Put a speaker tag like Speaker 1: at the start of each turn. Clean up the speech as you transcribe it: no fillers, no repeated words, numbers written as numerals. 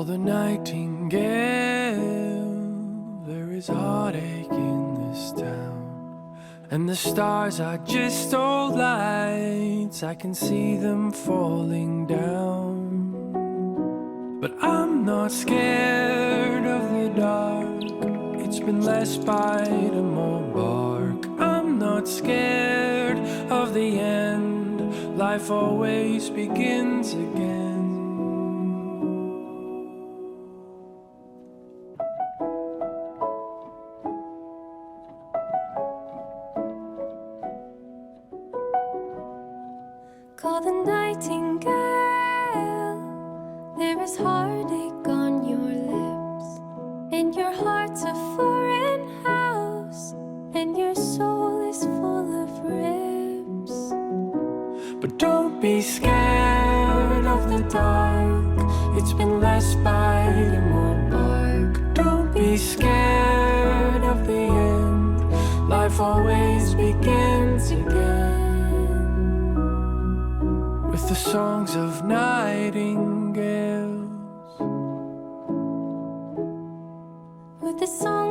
Speaker 1: Call the nightingale. There is heartache in this town, and the stars are just old lights. I can see them falling down, but I'm not scared of the dark. It's been less bite and more bark. I'm not scared of the end. Life always begins again.
Speaker 2: Call the nightingale. There is heartache on your lips, and your heart's a foreign house, and your soul is full of ribs.
Speaker 1: But don't be scared of the dark. It's been less bite and more bark. Don't be scared of the end. Life always begins again. With the songs of nightingales,
Speaker 2: With the song